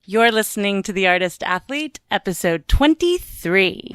You're listening to The Artist Athlete, episode 23.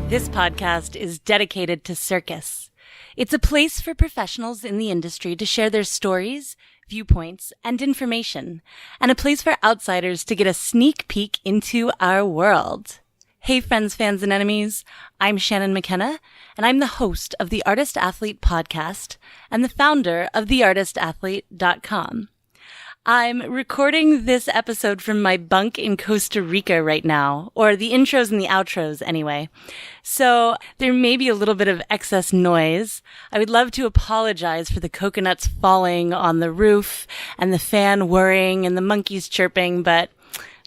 This podcast is dedicated to CIRCUS. It's a place for professionals in the industry to share their stories, viewpoints, and information, and a place for outsiders to get a sneak peek into our world. Hey friends, fans, and enemies, I'm Shannon McKenna, and I'm the host of the Artist Athlete podcast and the founder of theartistathlete.com. I'm recording this episode from my bunk in Costa Rica right now, or the intros and the outros anyway. So there may be a little bit of excess noise. I would love to apologize for the coconuts falling on the roof and the fan whirring and the monkeys chirping, but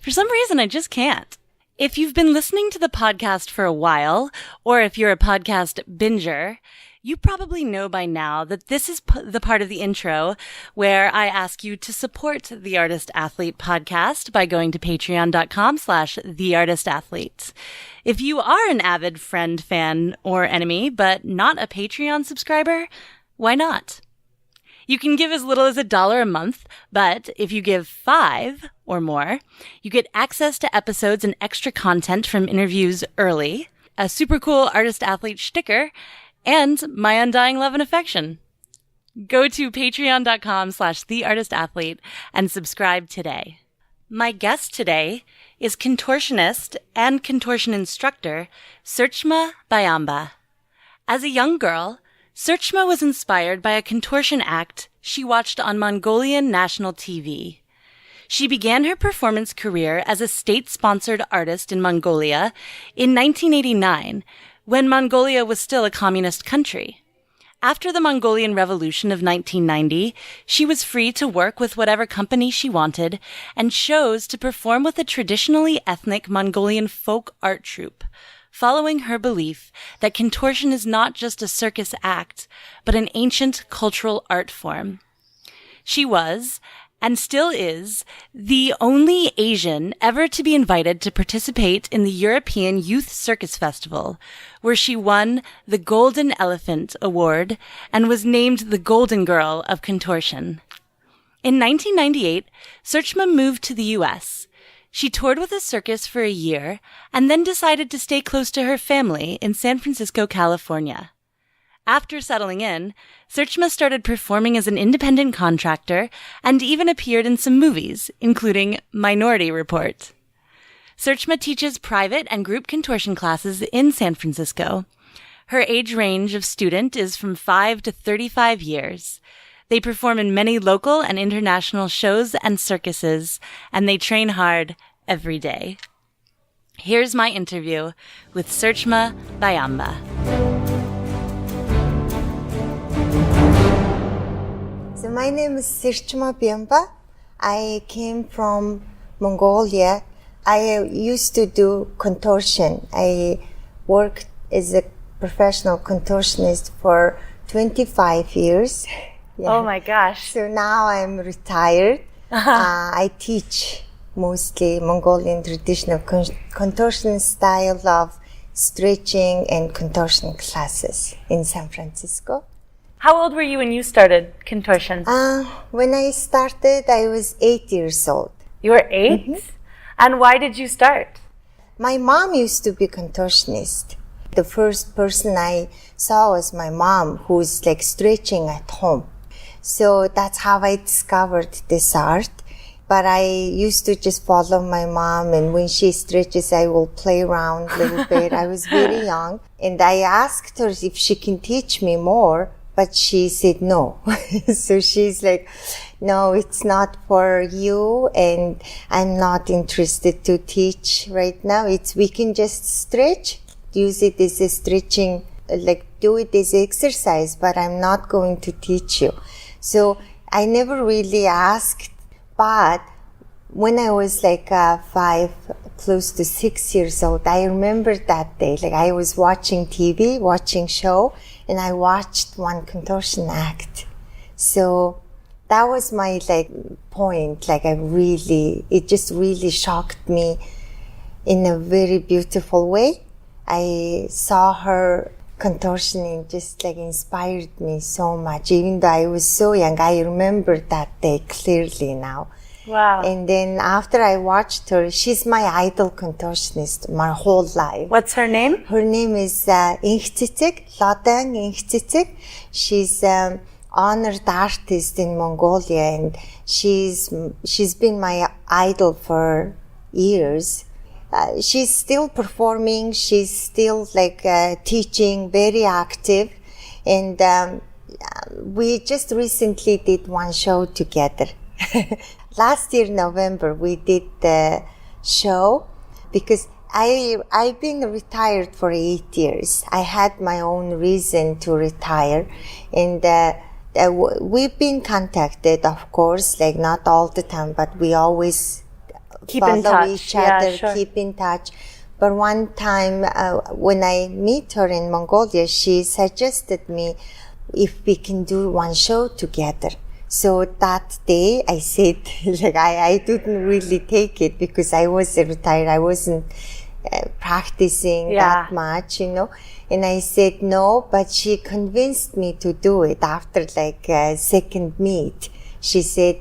for some reason I just can't. If you've been listening to the podcast for a while, or if you're a podcast binger, you probably know by now that this is the part of the intro where I ask you to support the Artist Athlete podcast by going to patreon.com/theartistathlete. If you are an avid friend, fan, or enemy, but not a Patreon subscriber, why not? You can give as little as $1 a month, but if you give $5 or more, you get access to episodes and extra content from interviews early, a super cool Artist Athlete sticker, and my undying love and affection. Go to patreon.com/theartistathlete and subscribe today. My guest today is contortionist and contortion instructor Serchmaa Byamba. As a young girl, Serchmaa was inspired by a contortion act she watched on Mongolian national TV. She began her performance career as a state-sponsored artist in Mongolia in 1989, when Mongolia was still a communist country. After the Mongolian Revolution of 1990, she was free to work with whatever company she wanted and chose to perform with a traditionally ethnic Mongolian folk art troupe, following her belief that contortion is not just a circus act, but an ancient cultural art form. She was, and still is, the only Asian ever to be invited to participate in the European Youth Circus Festival, where she won the Golden Elephant Award and was named the Golden Girl of Contortion. In 1998, Serchmaa moved to the U.S. She toured with a circus for a year and then decided to stay close to her family in San Francisco, California. After settling in, Serchmaa started performing as an independent contractor and even appeared in some movies, including Minority Report. Serchmaa teaches private and group contortion classes in San Francisco. Her age range of student is from 5 to 35 years. They perform in many local and international shows and circuses, and they train hard every day. Here's my interview with Serchmaa Byamba. So my name is Serchmaa Byamba. I came from Mongolia. I used to do contortion. I worked as a professional contortionist for 25 years. Yeah. Oh my gosh. So now I'm retired. I teach mostly Mongolian traditional contortion style of stretching and contortion classes in San Francisco. How old were you when you started contortion? When I started, I was 8 years old. You were 8? Mm-hmm. And why did you start? My mom used to be contortionist. The first person I saw was my mom, who's like stretching at home. So that's how I discovered this art. But I used to just follow my mom, and when she stretches, I will play around a little bit. I was very young, and I asked her if she can teach me more, but she said no. So she's like, no, it's not for you, and I'm not interested to teach right now. We can just stretch, use it as a stretching, like do it as exercise, but I'm not going to teach you. So I never really asked, but when I was like 5, close to 6 years old, I remember that day, like I was watching TV, watching show, and I watched one contortion act. So that was my point. It just really shocked me in a very beautiful way. I saw her contortioning just like inspired me so much. Even though I was so young, I remember that day clearly now. Wow. And then after I watched her, she's my idol contortionist my whole life. What's her name? Her name is Lodang Ingtitik. She's honored artist in Mongolia, and she's been my idol for years. She's still performing. She's still teaching, very active, and we just recently did one show together. Last year, November, we did the show because I've been retired for 8 years. I had my own reason to retire, and we've been contacted, of course, like not all the time, but we always keep in touch. Each other, Yeah, sure. keep in touch. But one time when I meet her in Mongolia, she suggested me if we can do one show together. So that day I said, I didn't really take it because I was retired. I wasn't practicing that much, And I said no, but she convinced me to do it after second meet. She said,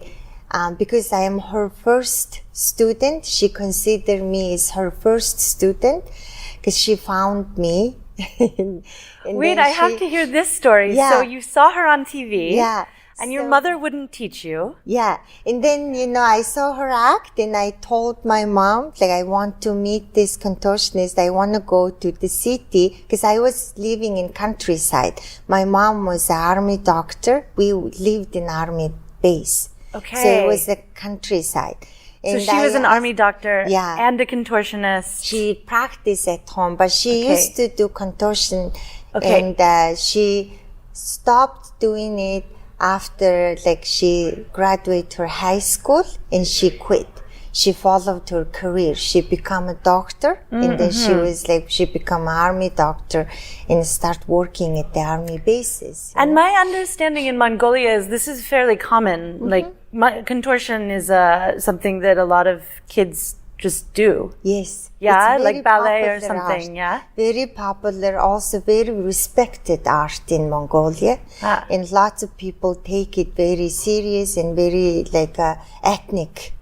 because I am her first student, she considered me as her first student because she found me. Wait, I have to hear this story. Yeah. So you saw her on TV. Yeah. And your mother wouldn't teach you. Yeah. And then, I saw her act and I told my mom, I want to meet this contortionist. I want to go to the city because I was living in countryside. My mom was an army doctor. We lived in army base. Okay. So it was a countryside. So she was an army doctor Yeah. and a contortionist. She practiced at home, but she used to do contortion. Okay. And she stopped doing it after she graduated her high school and she quit. She followed her career. She became a doctor and then she became an army doctor and start working at the army bases. And my understanding in Mongolia is this is fairly common. Contortion is something that a lot of kids just do. Yes. Yeah, It's like very ballet or popular something, art. yeah? Very popular, also very respected art in Mongolia. And lots of people take it very serious and very ethnic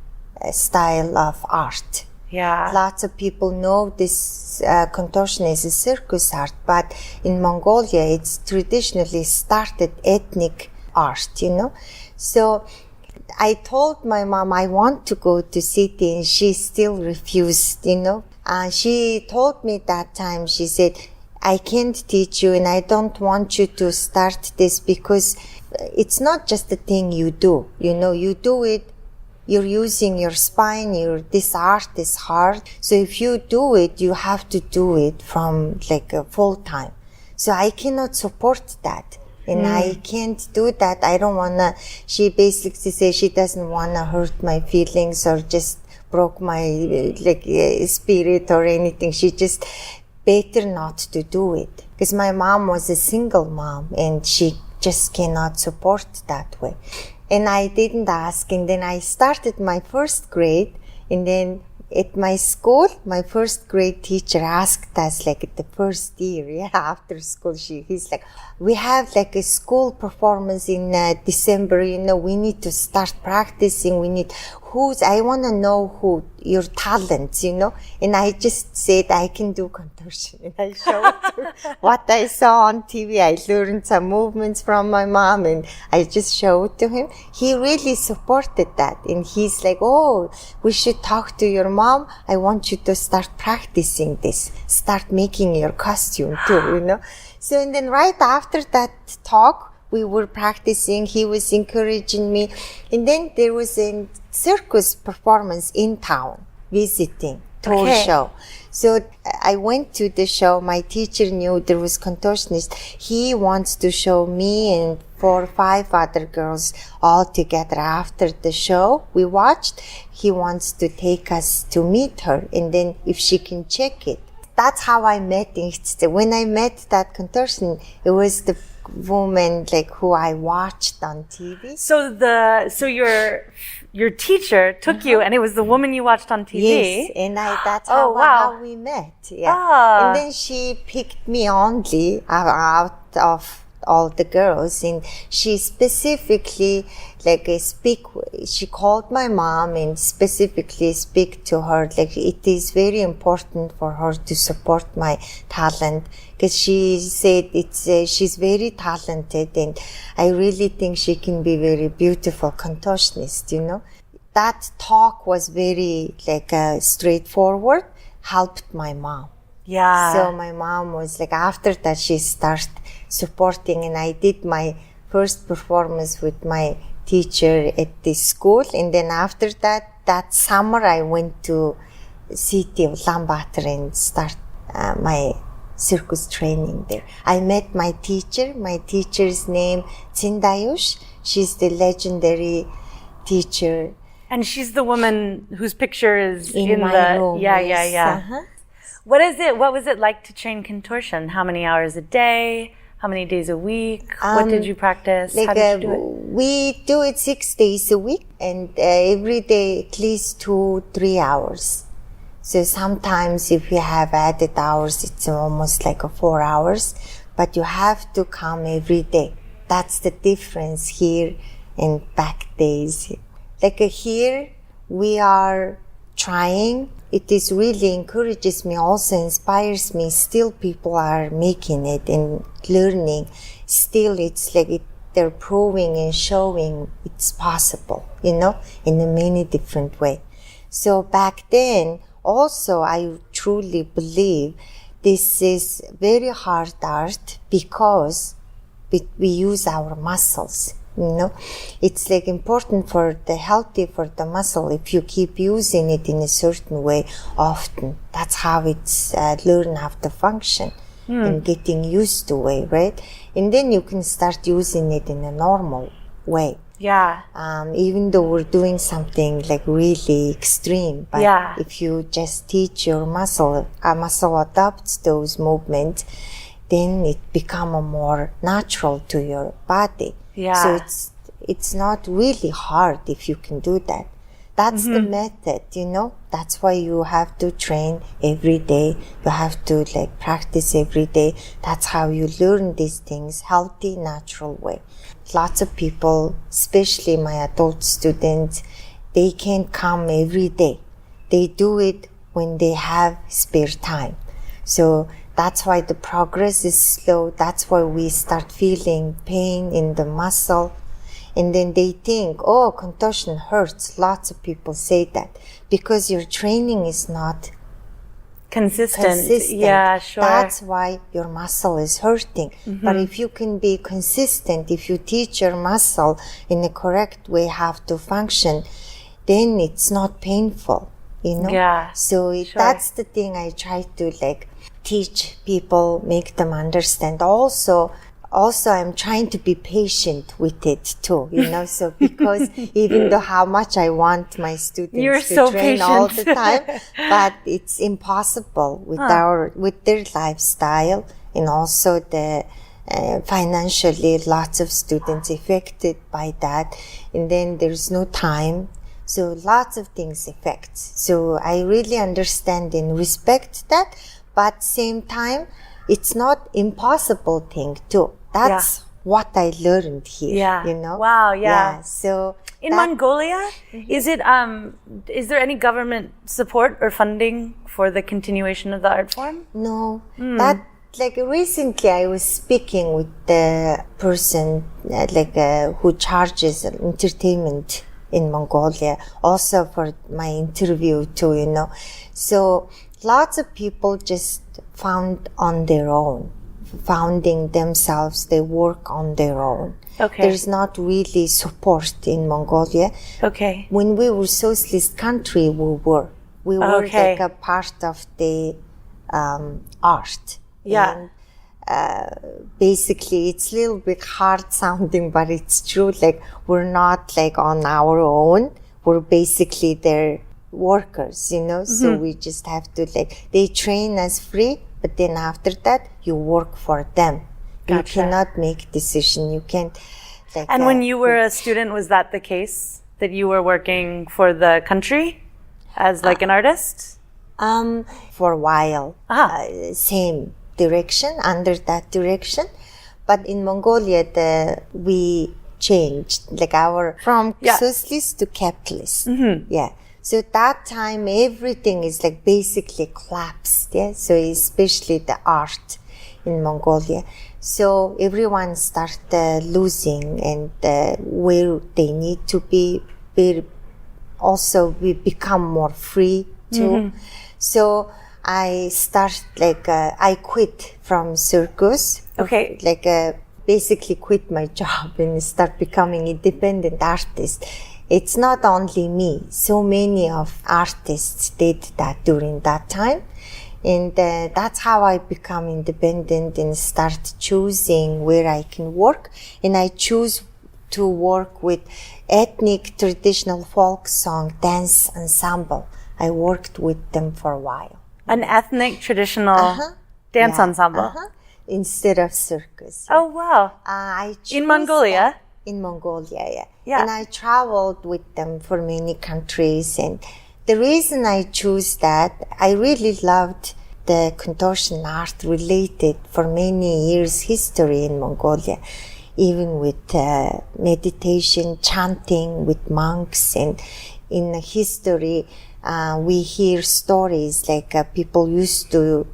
style of art. Yeah. Lots of people know this contortion is a circus art, but in Mongolia it's traditionally started ethnic art, So I told my mom I want to go to city and she still refused, She told me that time, she said, I can't teach you and I don't want you to start this because it's not just a thing you do, you do it, you're using your spine, this art is hard. So if you do it, you have to do it from a full time. So I cannot support that. And I can't do that. I don't wanna, she basically says she doesn't wanna hurt my feelings or just broke my spirit or anything. She just better not to do it. Because my mom was a single mom and she just cannot support that way. And I didn't ask. And then I started my first grade. And then at my school, my first grade teacher asked us at the first year, after school, he's like, we have a school performance in December, we need to start practicing, I want to know who your talents, and I just said, I can do contortion, and I showed her what I saw on TV. I learned some movements from my mom, and I just showed to him. He really supported that, and he's like, oh, we should talk to your mom. I want you to start practicing this, start making your costume too, So, and then right after that talk, we were practicing, he was encouraging me. And then there was a circus performance in town, visiting, tour show. So I went to the show. My teacher knew there was contortionist. He wants to show me and 4 or 5 other girls all together after the show we watched. He wants to take us to meet her and then if she can check it. That's how I met him. When I met that contortion, it was the woman who I watched on TV. So your your teacher took you, and it was the woman you watched on TV. Yes, and that's how we met. Yeah, and then she picked me only out of all the girls, and she specifically she called my mom and specifically speak to her, like it is very important for her to support my talent, because she said she's very talented, and I really think she can be very beautiful contortionist, you know. That talk was very straightforward, helped my mom. Yeah. So my mom was like, after that she started supporting, and I did my first performance with my teacher at the school, and then after that summer I went to city of Ulaanbaatar and start my circus training there. I met my teacher. My teacher's name Tsindayush. She's the legendary teacher. And she's the woman whose picture is in my the room. Yeah. Uh-huh. What was it like to train contortion? How many hours a day? How many days a week? What did you practice? How did you do it? We do it 6 days a week, and every day at least 2-3 hours. So sometimes if you have added hours, it's almost like 4 hours, but you have to come every day. That's the difference here and back days. Like here, we are trying. It is really encourages me, also inspires me. Still people are making it and learning. Still it's like they're proving and showing it's possible, you know, in a many different way. So back then, also I truly believe this is very hard art because we use our muscles. You know, it's like important for the healthy for the muscle. If you keep using it in a certain way often, that's how it's learn how to function and getting used to it, right? And then you can start using it in a normal way. Yeah. Even though we're doing something like really extreme, but if you just teach your muscle, a muscle adopts those movements, then it become a more natural to your body. Yeah. So it's not really hard if you can do that. That's the method, you know. That's why you have to train every day. You have to practice every day. That's how you learn these things, healthy, natural way. Lots of people, especially my adult students, they can't come every day. They do it when they have spare time. So that's why the progress is slow. That's why we start feeling pain in the muscle. And then they think, oh, contortion hurts. Lots of people say that because your training is not consistent. Yeah, sure. That's why your muscle is hurting. But if you can be consistent, if you teach your muscle in the correct way how to function, then it's not painful, you know? Yeah. So that's the thing I try to teach people, make them understand. Also I'm trying to be patient with it too, you know, so because even though how much I want my students to train all the time, but it's impossible with with their lifestyle, and also the financially lots of students affected by that, and then there's no time. So lots of things affect. So I really understand and respect that, but same time, it's not impossible thing too. That's what I learned here, you know? Wow, yeah. So in Mongolia, is there any government support or funding for the continuation of the art form? No. That, recently I was speaking with the person, who charges entertainment in Mongolia, also for my interview too, you know. So lots of people just found on their own, founding themselves, they work on their own. Okay. There's not really support in Mongolia. Okay. When we were socialist country, we were like a part of the art. Yeah. And, basically, it's a little bit hard sounding, but it's true. We're not on our own. We're basically their workers, you know. So we just have to they train us free. But then after that, you work for them. Gotcha. You cannot make decision. You can't. And when you were a student, was that the case? that you were working for the country as like an artist? For a while, same direction, under that direction. But in Mongolia, we changed, like from socialist to capitalist. Yeah. So at that time, everything is like basically collapsed. Yeah. So especially the art in Mongolia. So everyone started losing, and where they need to be, also we become more free too. So I I quit from CIRCUS. Okay. Basically quit my job and start becoming independent artist. It's not only me. So many of artists did that during that time. And that's how I become independent and start choosing where I can work. And I choose to work with ethnic traditional folk song dance ensemble. I worked with them for a while. An ethnic traditional dance ensemble? Instead of circus. Oh, wow. In Mongolia? In Mongolia, yeah. And I traveled with them for many countries. And the reason I choose that, I really loved the contortion art related for many years history in Mongolia, even with meditation, chanting with monks. And in history, we hear stories like people used to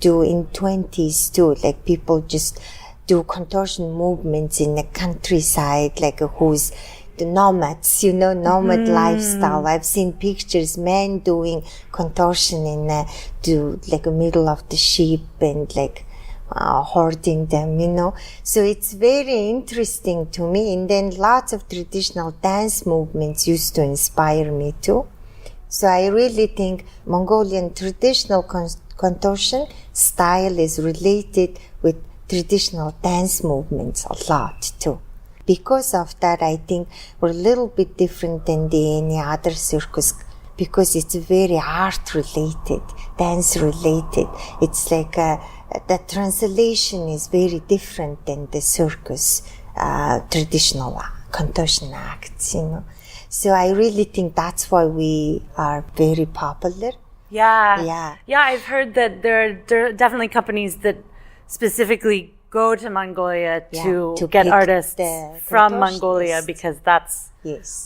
do in 20s too, like people just do contortion movements in the countryside, like who's the nomads, nomad lifestyle. I've seen pictures, men doing contortion in the middle of the sheep and hoarding them, So it's very interesting to me. And then lots of traditional dance movements used to inspire me too. So I really think Mongolian traditional contortion style is related with traditional dance movements a lot too. Because of that, I think we're a little bit different than any other circus, because it's very art related, dance related. It's like the translation is very different than the circus traditional contortion acts, So I really think that's why we are very popular. Yeah, I've heard that there are definitely companies that specifically go to Mongolia to get artists from Mongolia, because that's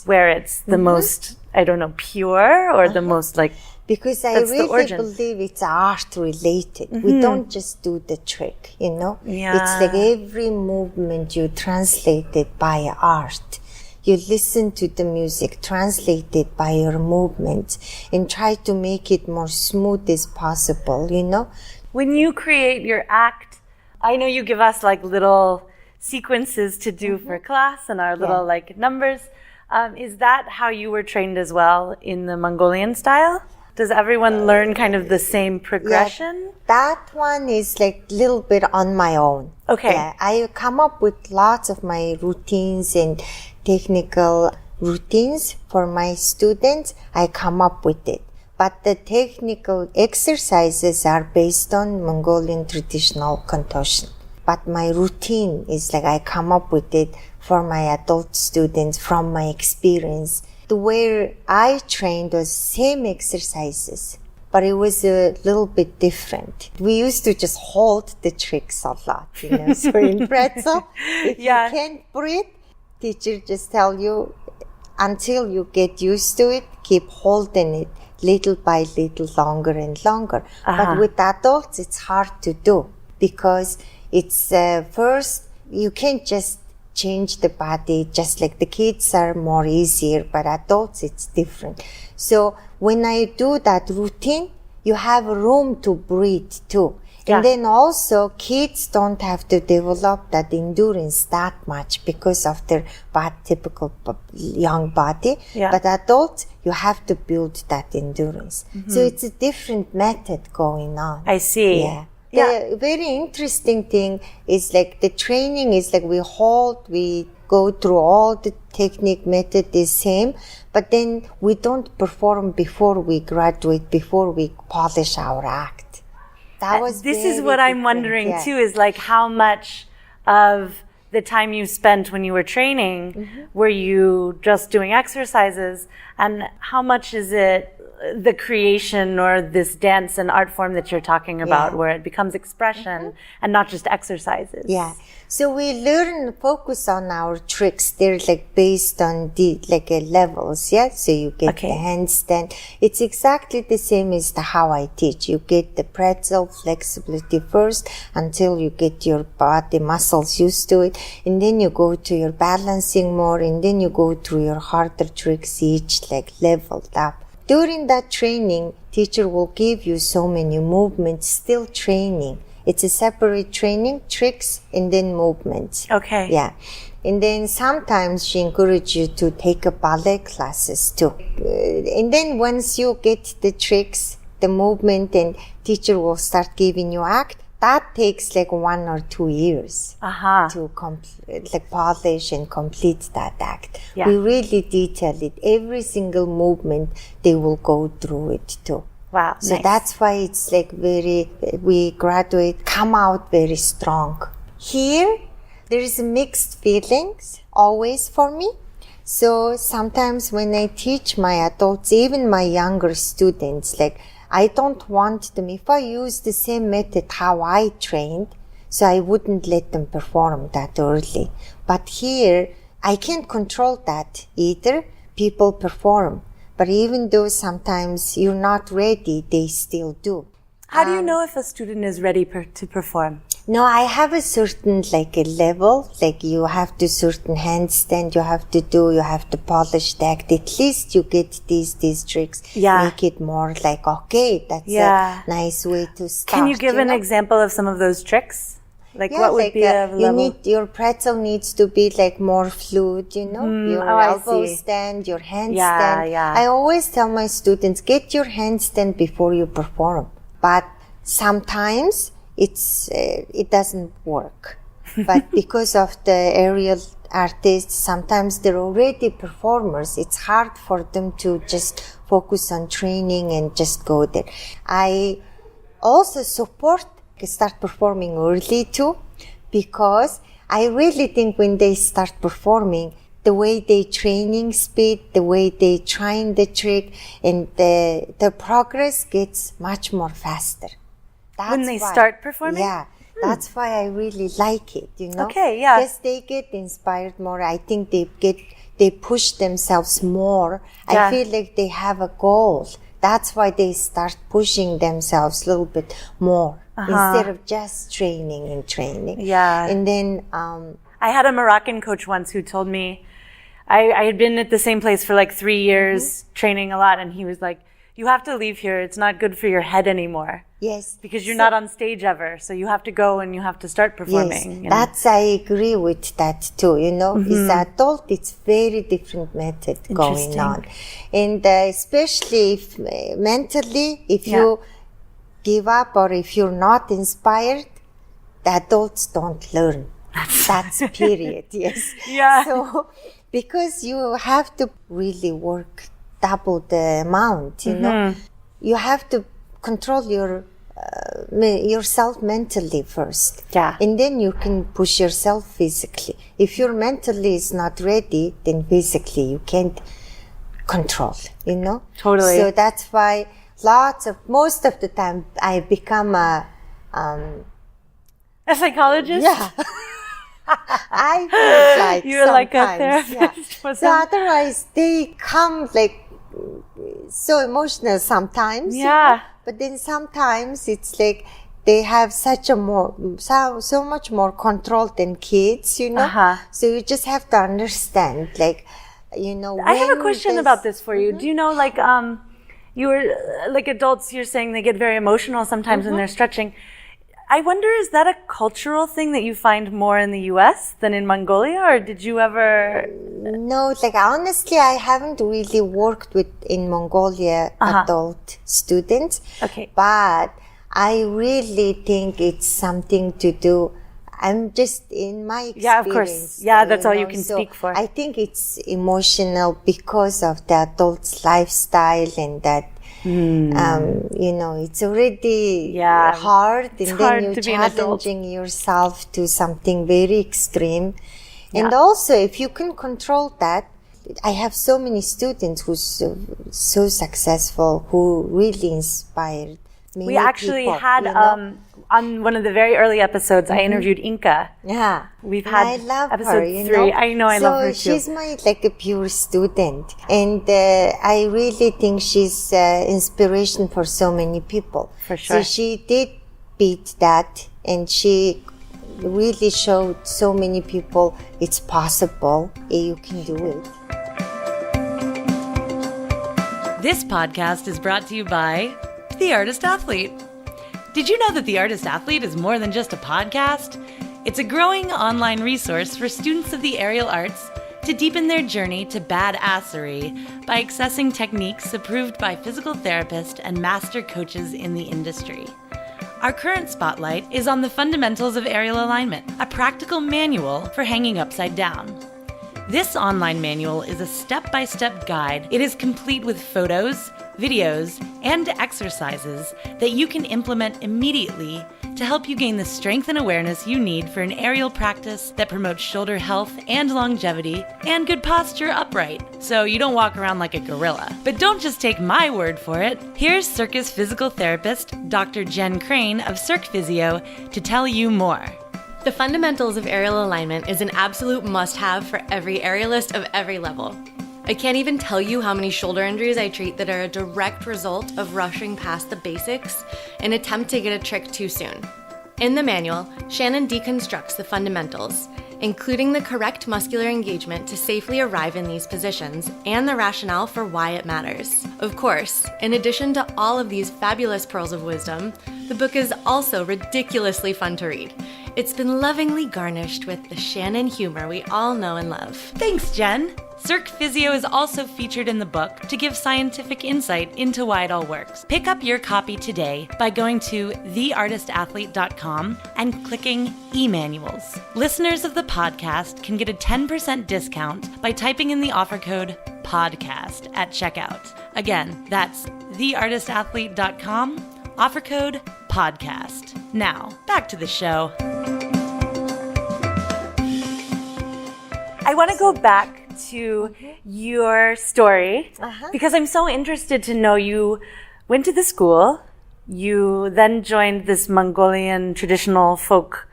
where it's the most, I don't know, pure or the most because I really believe it's art related. We don't just do the trick, Yeah. It's like every movement you translate it by art. You listen to the music, translate it by your movement, and try to make it more smooth as possible, When you create your act, I know you give us little sequences to do for class and our little numbers. Is that how you were trained as well in the Mongolian style? Does everyone learn kind of the same progression? Yeah, that one is little bit on my own. Okay. Yeah, I come up with lots of my routines and technical routines for my students. I come up with it. But the technical exercises are based on Mongolian traditional contortion. But my routine is I come up with it for my adult students from my experience. The way I trained was same exercises, but it was a little bit different. We used to just hold the tricks a lot, So in pretzel, if you can't breathe, teacher just tell you, until you get used to it, keep holding it little by little, longer and longer. But with adults, it's hard to do, because it's first, you can't just change the body, just like the kids are more easier, but adults, it's different. So when I do that routine, you have room to breathe too. And then also, kids don't have to develop that endurance that much because of their typical young body. Yeah. But adults, you have to build that endurance. So it's a different method going on. I see. Yeah. The very interesting thing is the training is we go through all the technique method is same, but then we don't perform before we graduate, before we polish our act. That was this is what I'm wondering too, is how much of the time you spent when you were training, were you just doing exercises? And how much is it the creation or this dance and art form that you're talking about, where it becomes expression and not just exercises? Yeah. So we focus on our tricks. They're like based on the levels. Yeah. So you get the handstand. It's exactly the same as how I teach. You get the pretzel flexibility first until you get your body muscles used to it. And then you go to your balancing more. And then you go through your harder tricks, each leveled up. During that training, teacher will give you so many movements, still training. It's a separate training, tricks, and then movements. Okay. Yeah. And then sometimes she encourages you to take a ballet classes too. And then once you get the tricks, the movement, and teacher will start giving you act, that takes 1 or 2 years to polish and complete that act. Yeah. We really detail it. Every single movement, they will go through it too. Wow. So nice. That's why it's we graduate, come out very strong. Here, there is mixed feelings always for me. So sometimes when I teach my adults, even my younger students, I don't want them, if I use the same method how I trained, so I wouldn't let them perform that early. But here, I can't control that either. People perform. But even though sometimes you're not ready, they still do. How do you know if a student is ready to perform? No, I have a certain a level, you have to certain handstand, you have to polish the act. At least you get these tricks. Yeah. Make it more okay, that's a nice way to start. Can you give an example of some of those tricks? What would be a level? Your pretzel needs to be more fluid, your elbow stand, your handstand. Yeah. I always tell my students, get your handstand before you perform. But sometimes it doesn't work. But because of the aerial artists, sometimes they're already performers. It's hard for them to just focus on training and just go there. I also start performing early too, because I really think when they start performing, the way they training speed, the way they trying the trick, and the progress gets much more faster. That's when they start performing? Yeah. That's why I really like it, Okay, yeah. Because they get inspired more. I think they push themselves more. Yeah. I feel like they have a goal. That's why they start pushing themselves a little bit more instead of just training. Yeah. And then I had a Moroccan coach once who told me, I had been at the same place for 3 years, training a lot, and he was like, you have to leave here. It's not good for your head anymore. Yes. Because you're not on stage ever. So you have to go and you have to start performing. Yes, I agree with that too. As adult, it's very different method going on. And especially if mentally, if you give up or if you're not inspired, the adults don't learn. That's period, yes. Yeah. So, because you have to really work double the amount, you have to control yourself mentally first. Yeah. And then you can push yourself physically. If your mentally is not ready, then physically you can't control, Totally. So that's why most of the time I become a psychologist? Yeah. I feel like you're like a therapist. Yeah. So otherwise they come so emotional sometimes. Yeah. But then sometimes it's they have so much more control than kids, So you just have to understand, I have a question about this for you. Do you know, you were adults, you're saying they get very emotional sometimes when they're stretching. I wonder, is that a cultural thing that you find more in the U.S. than in Mongolia, or did you ever? No, honestly, I haven't really worked in Mongolia adult students. Okay. But I really think it's something to do. I'm just in my experience. Yeah, of course. Yeah, that's all you can speak for. I think it's emotional because of the adult's lifestyle and that It's already hard, and then you're challenging yourself to something very extreme. Yeah. And also, if you can control that, I have so many students who's so successful, who really inspired many We actually people, had, on one of the very early episodes, I interviewed Inka. Yeah. We've had I love episode her, 3. I know, I love her too. So she's a pure student. And I really think she's inspiration for so many people. For sure. So she did beat that, and she really showed so many people it's possible. You can do it. This podcast is brought to you by The Artist Athlete. Did you know that The Artist Athlete is more than just a podcast? It's a growing online resource for students of the aerial arts to deepen their journey to badassery by accessing techniques approved by physical therapists and master coaches in the industry. Our current spotlight is on the fundamentals of aerial alignment, a practical manual for hanging upside down. This online manual is a step-by-step guide. It is complete with photos, videos, and exercises that you can implement immediately to help you gain the strength and awareness you need for an aerial practice that promotes shoulder health and longevity and good posture upright, so you don't walk around like a gorilla. But don't just take my word for it. Here's Circus physical therapist Dr. Jen Crane of Cirque Physio to tell you more. The fundamentals of aerial alignment is an absolute must-have for every aerialist of every level. I can't even tell you how many shoulder injuries I treat that are a direct result of rushing past the basics and attempt to get a trick too soon. In the manual, Shannon deconstructs the fundamentals, including the correct muscular engagement to safely arrive in these positions and the rationale for why it matters. Of course, in addition to all of these fabulous pearls of wisdom, the book is also ridiculously fun to read. It's been lovingly garnished with the Shannon humor we all know and love. Thanks, Jen. Cirque Physio is also featured in the book to give scientific insight into why it all works. Pick up your copy today by going to theartistathlete.com and clicking e-manuals. Listeners of the podcast can get a 10% discount by typing in the offer code PODCAST at checkout. Again, that's theartistathlete.com, offer code PODCAST. Now, back to the show. I want to go back to your story because I'm so interested to know. You went to the school, you then joined this Mongolian traditional folk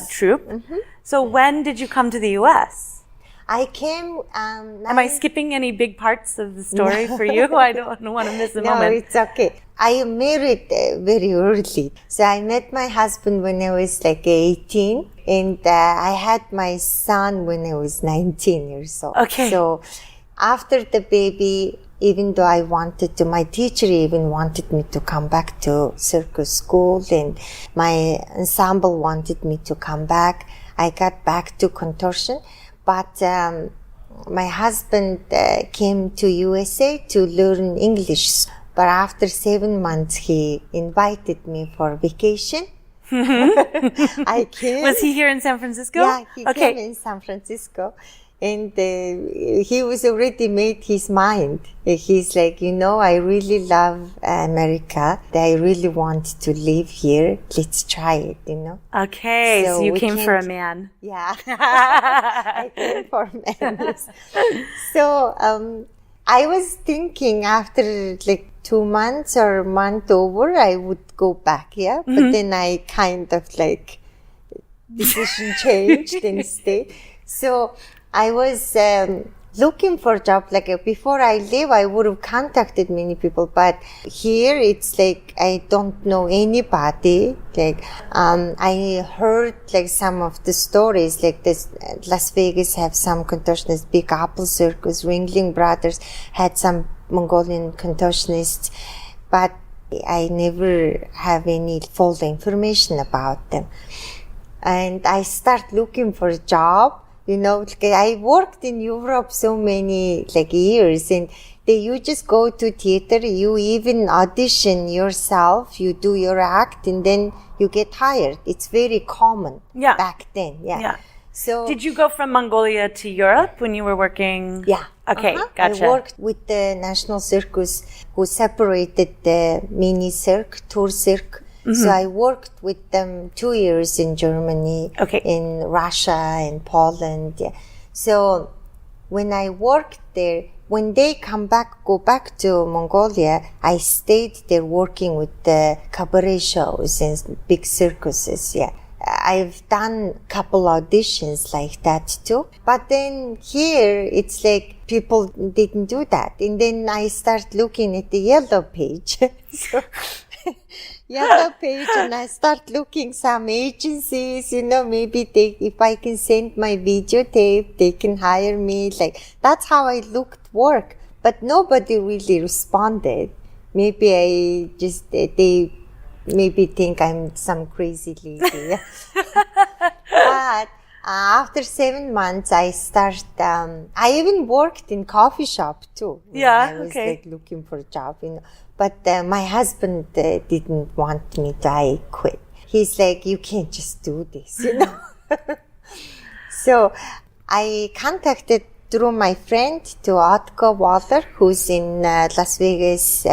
troupe. So when did you come to the U.S.? I came... Am I skipping any big parts of the story for you? I don't want to miss a moment. No, it's okay. I married very early. So I met my husband when I was 18. And I had my son when I was 19 years old. Okay. So after the baby, even though I wanted to, my teacher even wanted me to come back to circus school, and my ensemble wanted me to come back. I got back to contortion. But my husband came to USA to learn English. But after 7 months, he invited me for vacation. I came. Was he here in San Francisco? Yeah, he came in San Francisco. And he was already made his mind. He's like, I really love America. I really want to live here. Let's try it, Okay, so you came for a man. Yeah, I came for a man. Yes. So I was thinking after 2 months or a month over, I would go back, yeah? But then I kind of decision changed and stayed. So I was looking for a job. Before I leave, I would have contacted many people. But here, it's I don't know anybody. I heard some of the stories. This Las Vegas have some contortionists, Big Apple Circus, Ringling Brothers had some Mongolian contortionists. But I never have any full information about them. And I start looking for a job. I worked in Europe so many years, and you just go to theater, you even audition yourself, you do your act, and then you get hired. It's very common back then. Yeah. So did you go from Mongolia to Europe when you were working? Yeah. Okay, gotcha. I worked with the National Circus, who separated the mini cirque, tour cirque. So I worked with them 2 years in Germany, in Russia, in Poland. Yeah. So when I worked there, when they go back to Mongolia, I stayed there working with the cabaret shows and big circuses. Yeah. I've done a couple auditions like that too. But then here, it's like people didn't do that. And then I start looking at the yellow page. Yellow page, and I start looking some agencies, maybe if I can send my videotape, they can hire me. Like, that's how I looked work. But nobody really responded. Maybe they maybe think I'm some crazy lady. But after 7 months, I I even worked in coffee shop too. I was like looking for a job, But my husband didn't want me to. I quit. He's like, you can't just do this, So I contacted through my friend to Otko Walter, who's in Las Vegas,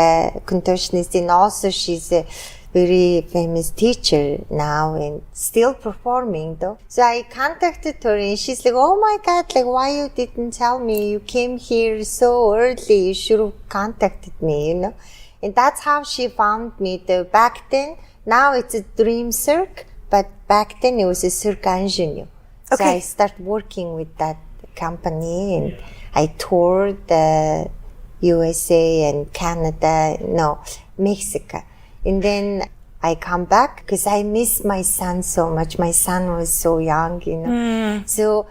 contortionist, and also she's a very famous teacher now and still performing though. So I contacted her and she's like, oh my God, like why you didn't tell me? You came here so early. You should have contacted me, And that's how she found me. Back then, now it's a Dream Cirque, but back then it was a Cirque Ingenue. So I started working with that company and I toured the USA and Mexico. And then I come back because I miss my son so much. My son was so young, So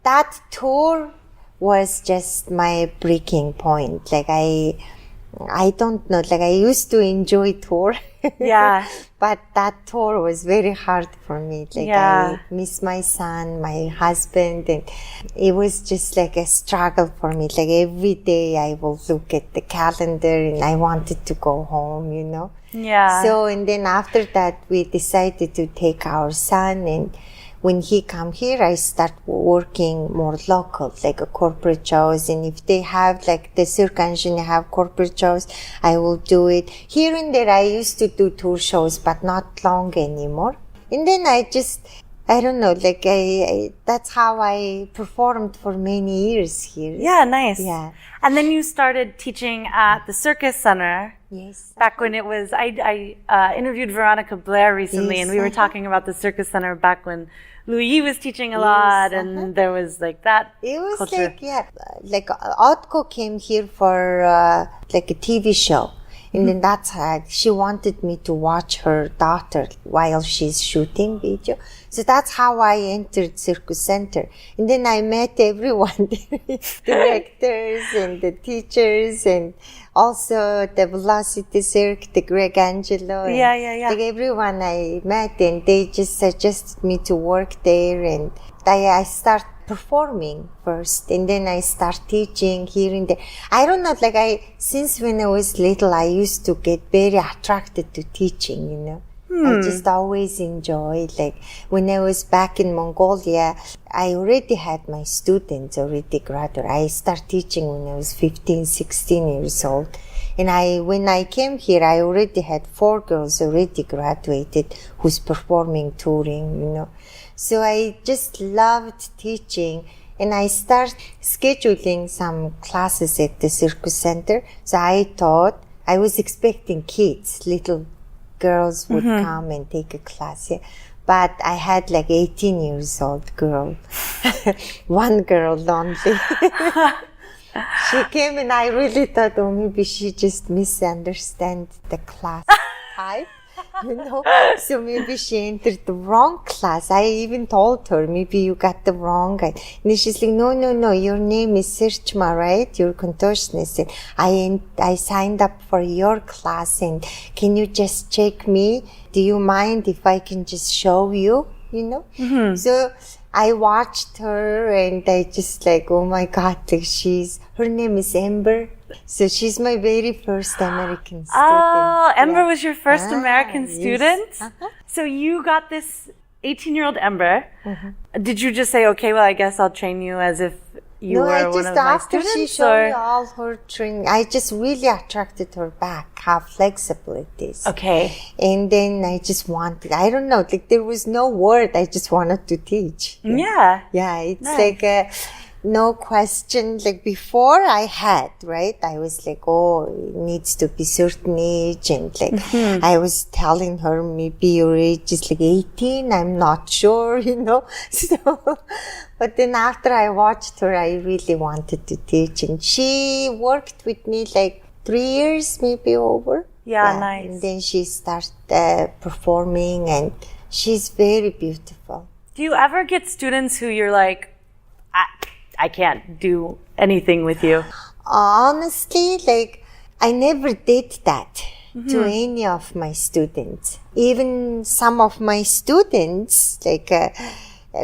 that tour was just my breaking point. Like I don't know, like I used to enjoy tour. Yeah. But that tour was very hard for me. Like I miss my son, my husband, and it was just like a struggle for me. Like every day I will look at the calendar and I wanted to go home, Yeah. So, and then after that, we decided to take our son, and when he come here, I start working more local, like a corporate shows. And if they have, like the Cirque Ingenue have corporate shows, I will do it. Here and there, I used to do tour shows, but not long anymore. And then I don't know, like that's how I performed for many years here. Yeah, nice. Yeah. And then you started teaching at the Circus Center. Yes. Back when it was, I interviewed Veronica Blair recently, and we were talking about the Circus Center back when Louis was teaching a lot, and there was like that. It was culture. like Otko came here for like a TV show. And then that's how she wanted me to watch her daughter while she's shooting video. So that's how I entered Circus Center. And then I met everyone, the directors and the teachers and also the Velocity Cirque, the Greg Angelo. Yeah. Like everyone I met, and they just suggested me to work there, and I start performing first, and then I start teaching here and there. I don't know, like since when I was little, I used to get very attracted to teaching, I just always enjoyed, like when I was back in Mongolia, I already had my students already graduated. I started teaching when I was 15, 16 years old. And when I came here, I already had 4 girls already graduated who's performing, touring, So I just loved teaching, and I started scheduling some classes at the Circus Center. So I was expecting kids, little girls would come and take a class. Yeah. But I had like 18 years old girl, one girl only. She came and I really thought, maybe she just misunderstood the class type. So maybe she entered the wrong class. I even told her, maybe you got the wrong guy. And she's like, no, your name is Serchmaa, right? You're contortionist. And I signed up for your class, and can you just check me? Do you mind if I can just show you, So I watched her, and I just like, oh my God, her name is Amber. So she's my very first American student. Oh, Ember was your first American student? Yes. So you got this 18-year-old Ember, did you just say, okay, well, I guess I'll train you as if you were one of my students? After she showed me all her training, I just really attracted her back, how flexible it is. Okay. And then I just wanted, I don't know, like there was no word, I just wanted to teach. Yeah. Yeah, it's like no question. Like before I had, right? I was like, oh, it needs to be certain age. And like, I was telling her, maybe your age is like 18. I'm not sure, you know. So, but then after I watched her, I really wanted to teach. And she worked with me like 3 years, maybe over. Yeah, nice. And then she started performing, and she's very beautiful. Do you ever get students who you're like, I can't do anything with you? Honestly, like, I never did that to any of my students. Even some of my students, like,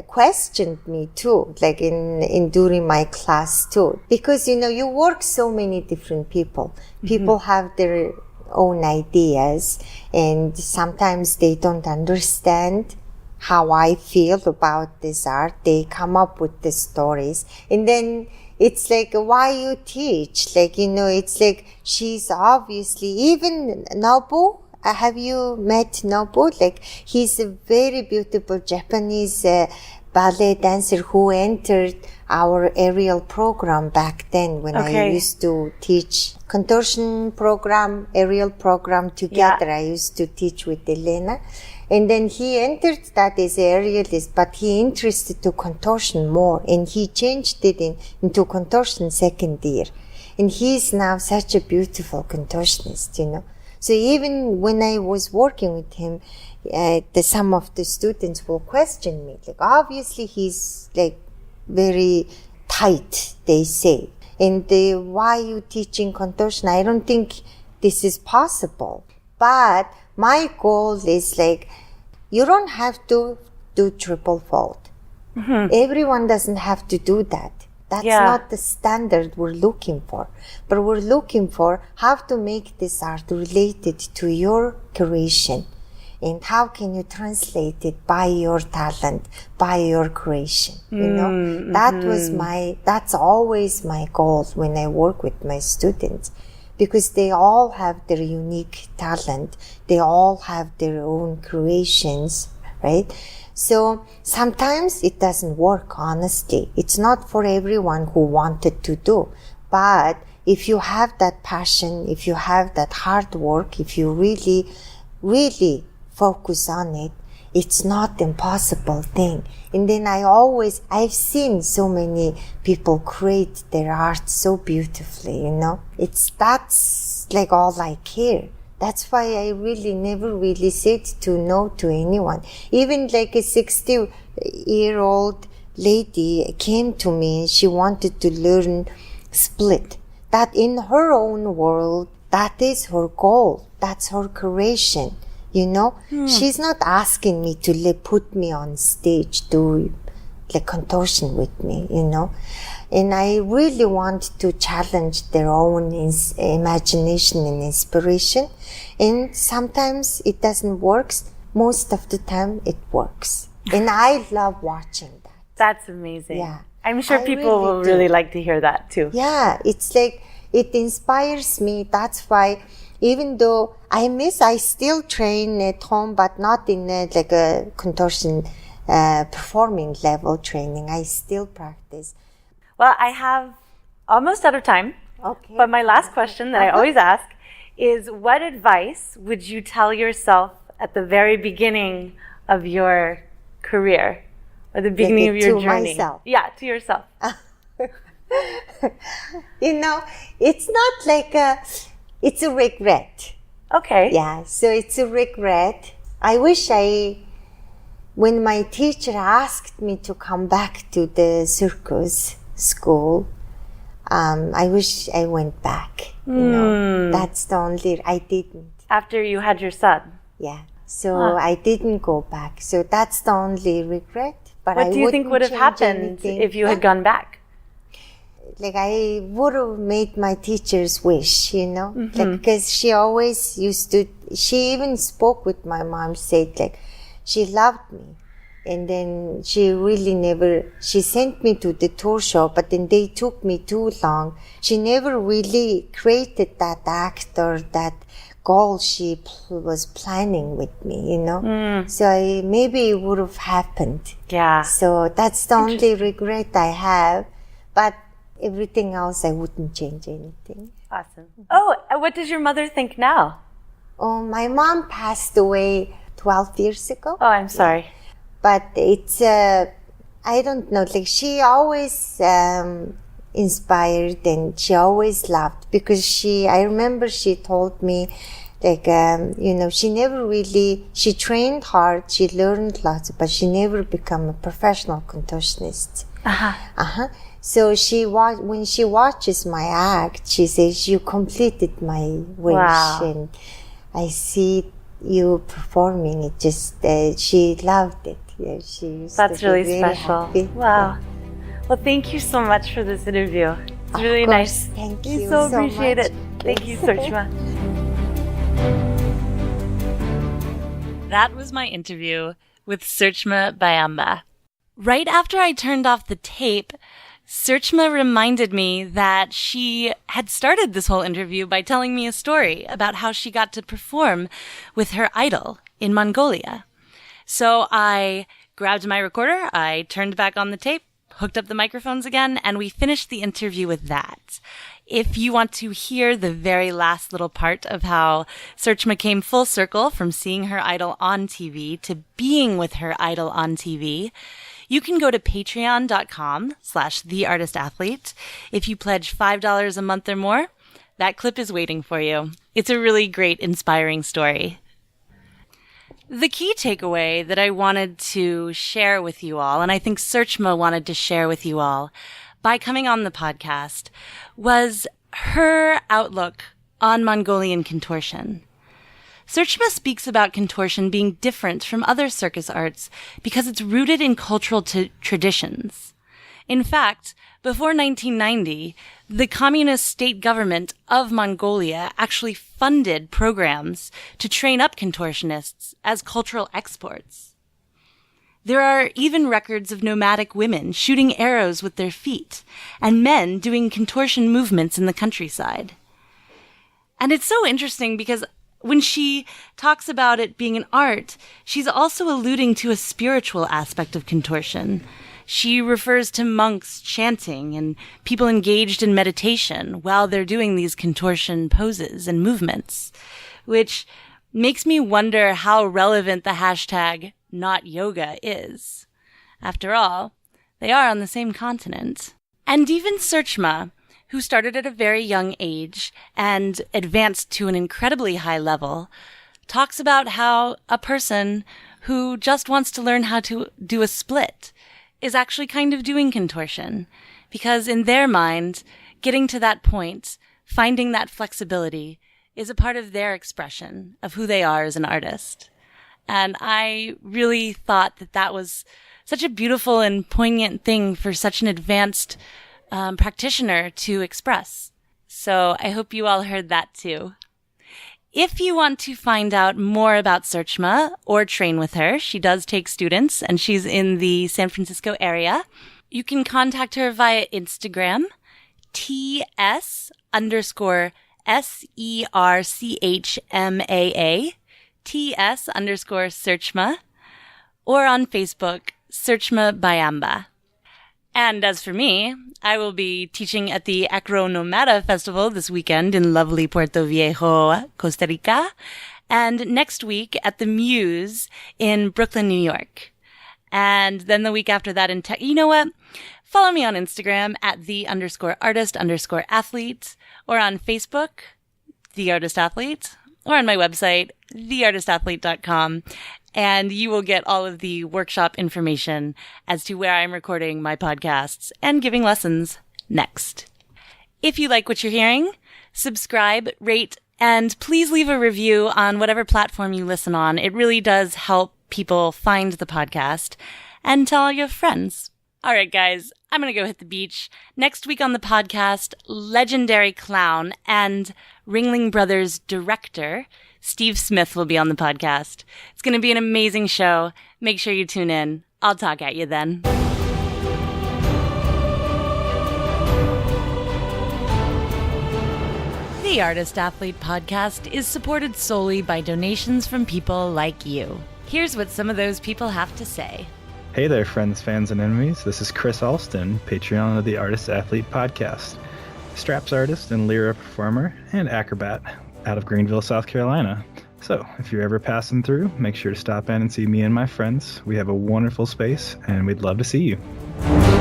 questioned me too, like in during my class too. Because, you know, you work so many different people. People have their own ideas, and sometimes they don't understand how I feel about this art. They come up with the stories, and then it's like, why you teach? Like, you know, it's like, she's obviously, even Nobu, have you met Nobu? Like, he's a very beautiful Japanese ballet dancer who entered our aerial program back then when I used to teach contortion program, aerial program together. I used to teach with Elena. And then he entered that as aerialist, but he interested to contortion more, and he changed it into contortion second year. And he's now such a beautiful contortionist, you know. So even when I was working with him, some of the students will question me. Like, obviously he's like very tight, they say. And why are you teaching contortion? I don't think this is possible. But my goal is like, you don't have to do triple fold. Everyone doesn't have to do that. That's not the standard we're looking for. But we're looking for how to make this art related to your creation. And how can you translate it by your talent, by your creation, you know? That's always my goal when I work with my students. Because they all have their unique talent. They all have their own creations, right? So sometimes it doesn't work, honestly. It's not for everyone who wanted to do. But if you have that passion, if you have that hard work, if you really, really focus on it, it's not impossible thing. And then I've seen so many people create their art so beautifully, you know. That's like all I care. That's why I really never really said to no to anyone. Even like a 60-year-old lady came to me and she wanted to learn split. That in her own world, that is her goal. That's her creation. You know, she's not asking me to put me on stage, do like contortion with me, you know. And I really want to challenge their own imagination and inspiration. And sometimes it doesn't work. Most of the time it works. And I love watching that. That's amazing. Yeah. I'm sure people will really like to hear that too. Yeah, it's like, it inspires me. That's why, even though I still train at home, but not in like a contortion performing level training. I still practice. Well, I have almost out of time. Okay. But my last question that I always ask is, what advice would you tell yourself at the very beginning of your career, or the beginning of your journey? Myself. Yeah, to yourself. You know, it's not like it's a regret. Okay. Yeah, so it's a regret. I wish when my teacher asked me to come back to the circus school, I wish I went back. You know, that's the only, I didn't. After you had your son? Yeah, so I didn't go back. So that's the only regret. But what do you think would have happened if you had gone back? Like, I would have made my teacher's wish, you know, like, because she always she even spoke with my mom, said like, she loved me, And then she sent me to the tour show, but then they took me too long. She never really created that actor, that goal she was planning with me, So maybe it would have happened. Yeah. So that's the only regret I have. But everything else, I wouldn't change anything. Awesome. Oh, what does your mother think now? Oh, my mom passed away 12 years ago. Oh, I'm sorry. But it's, I don't know, like she always inspired and she always loved, because I remember she told me, like, she trained hard, she learned lots, but she never became a professional contortionist. So when she watches my act, she says, "You completed my wish." Wow. And I see you performing it. Just she loved it. Yeah, she used That's to be really very special. happy. Wow. Well, thank you so much for this interview. It's really nice. Thank We you so so appreciate much. it. Thank you, Serchmaa. That was my interview with Serchmaa Byamba. Right after I turned off the tape, Serchmaa reminded me that she had started this whole interview by telling me a story about how she got to perform with her idol in Mongolia. So I grabbed my recorder, I turned back on the tape, hooked up the microphones again, and we finished the interview with that. If you want to hear the very last little part of how Serchmaa came full circle from seeing her idol on TV to being with her idol on TV, you can go to patreon.com/theartistathlete. If you pledge $5 a month or more, that clip is waiting for you. It's a really great, inspiring story. The key takeaway that I wanted to share with you all, and I think Serchmaa wanted to share with you all by coming on the podcast, was her outlook on Mongolian contortion. Serchmaa speaks about contortion being different from other circus arts because it's rooted in cultural traditions. In fact, before 1990, the communist state government of Mongolia actually funded programs to train up contortionists as cultural exports. There are even records of nomadic women shooting arrows with their feet and men doing contortion movements in the countryside. And it's so interesting because when she talks about it being an art, she's also alluding to a spiritual aspect of contortion. She refers to monks chanting and people engaged in meditation while they're doing these contortion poses and movements, which makes me wonder how relevant the hashtag not yoga is. After all, they are on the same continent. And even Serchmaa, who started at a very young age and advanced to an incredibly high level, talks about how a person who just wants to learn how to do a split is actually kind of doing contortion, because in their mind, getting to that point, finding that flexibility, is a part of their expression of who they are as an artist. And I really thought that that was such a beautiful and poignant thing for such an advanced practitioner to express. So I hope you all heard that too. If you want to find out more about Serchmaa or train with her, she does take students and she's in the San Francisco area. You can contact her via Instagram, TS_SERCHMAA, TS_Serchmaa, or on Facebook, Serchmaa Byamba. And as for me, I will be teaching at the Acronomada Festival this weekend in lovely Puerto Viejo, Costa Rica, and next week at the Muse in Brooklyn, New York. And then the week after that in you know what? Follow me on Instagram at @the_artist_athlete, or on Facebook, The Artist Athlete, or on my website, theartistathlete.com. And you will get all of the workshop information as to where I'm recording my podcasts and giving lessons next. If you like what you're hearing, subscribe, rate, and please leave a review on whatever platform you listen on. It really does help people find the podcast, and tell all your friends. All right, guys, I'm going to go hit the beach. Next week on the podcast, legendary clown and Ringling Brothers director Steve Smith will be on the podcast. It's going to be an amazing show. Make sure you tune in. I'll talk at you then. The Artist Athlete Podcast is supported solely by donations from people like you. Here's what some of those people have to say. Hey there, friends, fans, and enemies. This is Chris Alston, Patreon of the Artist Athlete Podcast, straps artist and lyra performer and acrobat out of Greenville, South Carolina. So, if you're ever passing through, make sure to stop in and see me and my friends. We have a wonderful space, and we'd love to see you.